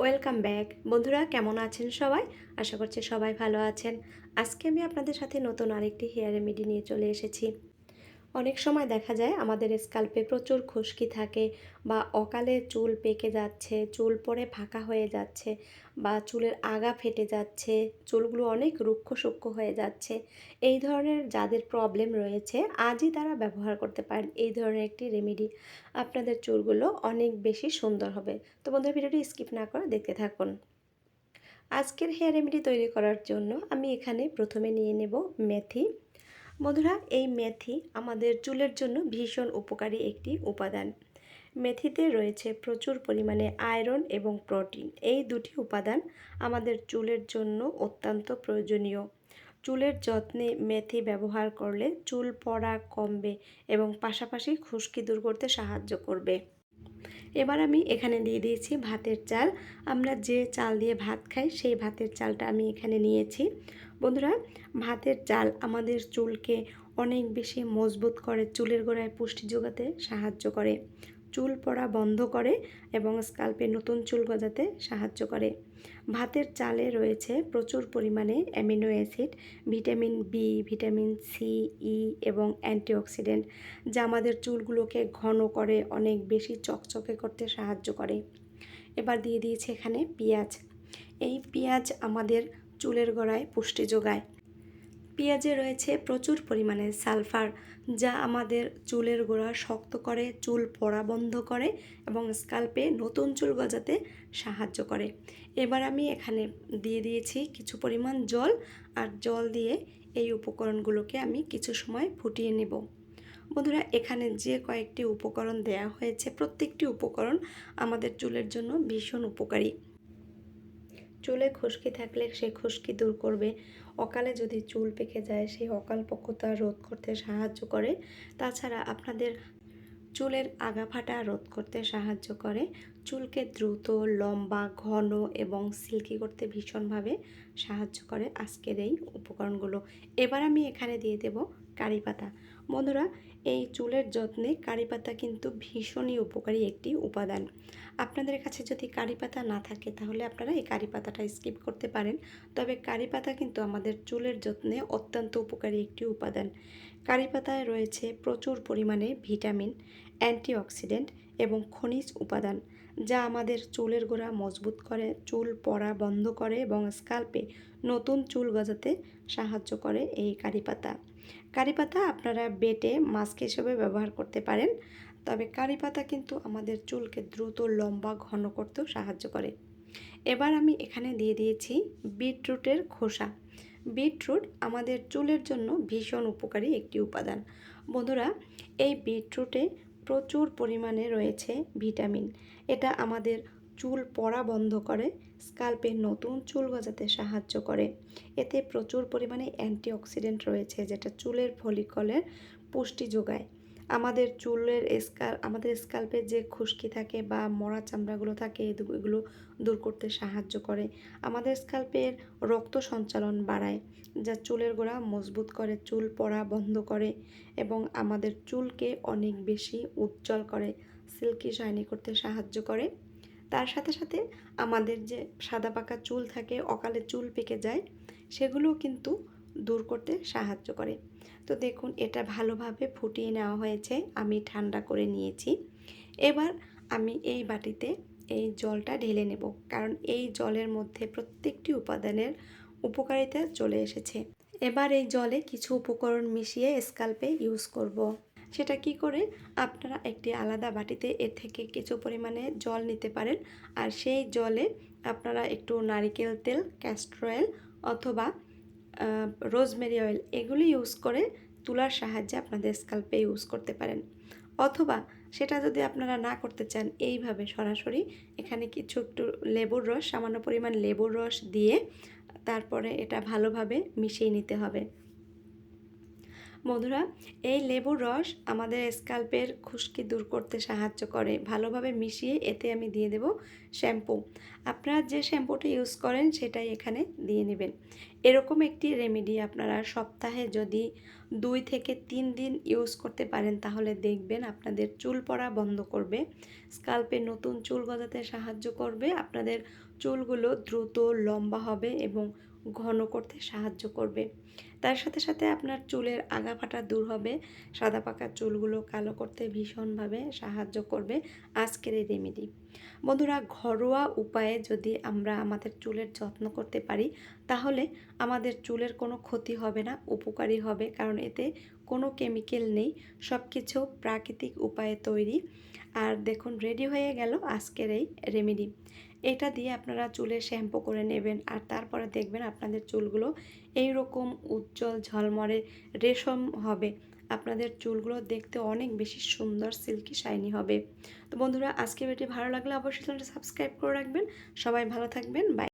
Welcome back বন্ধুরা, কেমন আছেন সবাই? আশা করছি সবাই ভালো আছেন। আজকে আমি আপনাদের সাথে নতুন আরেকটি হেয়ার রেমেডি নিয়ে চলে এসেছি। অনেক সময় দেখা যায় আমাদের স্কাল্পে প্রচুর খুশকি থাকে বা অকালে চুল পেকে যাচ্ছে, চুল পড়ে ফাঁকা হয়ে যাচ্ছে বা চুলের আগা ফেটে যাচ্ছে, চুলগুলো অনেক রুক্ষ সূক্ষ্ম হয়ে যাচ্ছে। এই ধরনের যাদের প্রবলেম রয়েছে আজই তারা ব্যবহার করতে পারেন এই ধরনের একটি রেমেডি। আপনাদের চুলগুলো অনেক বেশি সুন্দর হবে। তো বন্ধুরা, ভিডিওটি স্কিপ না করে দেখতে থাকুন। আজকের হেয়ার রেমেডি তৈরি করার জন্য আমি এখানে প্রথমে নিয়ে নেব মেথি। বন্ধুরা, এই মেথি আমাদের চুলের জন্য ভীষণ উপকারী একটি উপাদান। মেথিতে রয়েছে প্রচুর পরিমাণে আয়রন এবং প্রোটিন। এই দুটি উপাদান আমাদের চুলের জন্য অত্যন্ত প্রয়োজনীয়। চুলের যত্নে মেথি ব্যবহার করলে চুল পড়া কমবে এবং পাশাপাশি খুশকি দূর করতে সাহায্য করবে। এবার আমি এখানে দিয়ে দিয়েছি ভাতের চাল। আমরা যে চাল দিয়ে ভাত খাই সেই ভাতের চালটা আমি এখানে নিয়েছি। বন্ধুরা, ভাতের চাল আমাদের চুলকে অনেক বেশি মজবুত করে, চুলের গোড়ায় পুষ্টি যোগাতে সাহায্য করে, চুল পড়া বন্ধ করে এবং স্কাল্পে নতুন চুল গজাতে সাহায্য করে। ভাতের চালে রয়েছে প্রচুর পরিমাণে amino acid, vitamin B, vitamin C, E এবং অ্যান্টিঅক্সিডেন্ট, যা আমাদের চুলগুলোকে ঘন করে, অনেক বেশি চকচকে করতে সাহায্য করে। এবার দিয়ে দিয়েছি এখানে পেঁয়াজ। এই পেঁয়াজ আমাদের চুলের গোড়ায় পুষ্টি যোগায়। পেঁয়াজে রয়েছে প্রচুর পরিমাণে সালফার, যা আমাদের চুলের গোড়া শক্ত করে, চুল পড়া বন্ধ করে এবং স্কাল্পে নতুন চুল গজাতে সাহায্য করে। এবার আমি এখানে দিয়ে দিয়েছি কিছু পরিমাণ জল, আর জল দিয়ে এই উপকরণগুলোকে আমি কিছু সময় ফুটিয়ে নেব। বন্ধুরা, এখানে যে কয়েকটি উপকরণ দেয়া হয়েছে প্রত্যেকটি উপকরণ আমাদের চুলের জন্য ভীষণ উপকারী। চুলে খুশকি থাকলে সেই খুশকি দূর করবে, অকালে যদি চুল পেকে যায় সেই অকালপক্বতা রোধ করতে সাহায্য করে। তাছাড়া আপনাদের চুলের আগা ফাটা রোধ করতে সাহায্য করে, চুলকে দ্রুত লম্বা, ঘন এবং সিল্কি করতে ভীষণভাবে সাহায্য করে আজকের এই উপকরণগুলো। এবার আমি এখানে দিয়ে দেব কারি পাতা। বন্ধুরা, এই চুলের যত্নে কারি পাতা কিন্তু ভীষণই উপকারী একটি উপাদান। আপনাদের কাছে যদি কারি পাতা না থাকে তাহলে আপনারা এই কারি পাতাটা স্কিপ করতে পারেন। তবে কারি পাতা কিন্তু আমাদের চুলের যত্নে অত্যন্ত উপকারী একটি উপাদান। কারি পাতায় রয়েছে প্রচুর পরিমাণে ভিটামিন, অ্যান্টিঅক্সিডেন্ট এবং খনিজ উপাদান, যা আমাদের চুলের গোড়া মজবুত করে, চুল পড়া বন্ধ করে এবং স্কাল্পে নতুন চুল গজাতে সাহায্য করে এই কারি পাতা। কারি পাতা আপনারা বেটে মাস্ক হিসেবে ব্যবহার করতে পারেন। তবে কারি পাতা কিন্তু আমাদের চুলকে দ্রুত লম্বা, ঘন করতেও সাহায্য করে। এবার আমি এখানে দিয়ে দিয়েছি বিটরুটের খোসা। বিটরুট আমাদের চুলের জন্য ভীষণ উপকারী একটি উপাদান। বন্ধুরা, এই বিটরুটে প্রচুর পরিমাণে রয়েছে ভিটামিন। এটা আমাদের চুল পড়া বন্ধ করে, স্কাল্পে নতুন চুল গজাতে সাহায্য করে। এতে প্রচুর পরিমাণে অ্যান্টিঅক্সিডেন্ট রয়েছে, যেটা চুলের ফলিকলের পুষ্টি যোগায়। আমাদের স্কাল্পে যে খুশকি থাকে বা মরা চামড়াগুলো থাকে এগুলো দূর করতে সাহায্য করে। আমাদের স্কাল্পের রক্ত সঞ্চালন বাড়ায়, যা চুলের গোড়া মজবুত করে, চুল পড়া বন্ধ করে এবং আমাদের চুলকে অনেক বেশি উজ্জ্বল করে, সিল্কি শাইনি করতে সাহায্য করে। তার সাথে সাথে আমাদের যে সাদা পাকা চুল থাকে, অকালে চুল পেকে যায়, সেগুলোও কিন্তু দূর করতে সাহায্য করে। তো দেখুন, এটা ভালোভাবে ফুটিয়ে নেওয়া হয়েছে, আমি ঠান্ডা করে নিয়েছি। এবার আমি এই বাটিতে এই জলটা ঢেলে নেব, কারণ এই জলের মধ্যে প্রত্যেকটি উপাদানের উপকারিতা চলে এসেছে। এবার এই জলে কিছু উপকরণ মিশিয়ে স্কাল্পে ইউজ করব। সেটা কি করে? আপনারা একটি আলাদা বাটিতে এর থেকে কিছু পরিমাণে জল নিতে পারেন, আর সেই জলে আপনারা একটু নারিকেল তেল, ক্যাস্টর অয়েল অথবা রোজমেরি অয়েল এগুলি ইউজ করে তুলার সাহায্যে আপনাদের স্কাল্পে ইউজ করতে পারেন। অথবা সেটা যদি আপনারা না করতে চান, এইভাবে সরাসরি এখানে কিছু একটু লেবুর রস, সামান্য পরিমাণ লেবুর রস দিয়ে তারপরে এটা ভালোভাবে মিশিয়ে নিতে হবে। বন্ধুরা, এই লেবুর রস আমাদের স্ক্যাল্পের খুশকি দূর করতে সাহায্য করে। ভালোভাবে মিশিয়ে এতে আমি দিয়ে দেব শ্যাম্পু। আপনারা যে শ্যাম্পুটা ইউজ করেন সেটাই এখানে দিয়ে নেবেন। এরকম একটি রেমেডি আপনারা সপ্তাহে যদি 2 থেকে 3 দিন ইউজ করতে পারেন তাহলে দেখবেন আপনাদের চুল পড়া বন্ধ করবে, স্ক্যাল্পে নতুন চুল গজাতে সাহায্য করবে, আপনাদের চুলগুলো দ্রুত লম্বা হবে এবং ঘন করতে সাহায্য করবে। তার সাথে সাথে আপনার চুলের আগাফাটা দূর হবে, সাদা পাকা চুলগুলো কালো করতে ভীষণভাবে সাহায্য করবে আজকের এই রেমেডি। বন্ধুরা, ঘরোয়া উপায়ে যদি আমরা আমাদের চুলের যত্ন করতে পারি তাহলে আমাদের চুলের কোনো ক্ষতি হবে না, উপকারী হবে, কারণ এতে কোনো কেমিক্যাল নেই, সব কিছু প্রাকৃতিক উপায়ে তৈরি। আর দেখুন, রেডি হয়ে গেল আজকের এই রেমেডি। এটা দিয়ে আপনারা চুলে শ্যাম্পু করে নেবেন আর তারপরে দেখবেন আপনাদের চুলগুলো এই রকম উজ্জ্বল ঝলমলে রেশম হবে। আপনাদের চুলগুলো দেখতে অনেক বেশি সুন্দর, সিল্কি শাইনি হবে। তো বন্ধুরা, আজকে ভিডিওটি ভালো লাগলে অবশ্যই চ্যানেলটা সাবস্ক্রাইব করে রাখবেন। সবাই ভালো থাকবেন। বাই।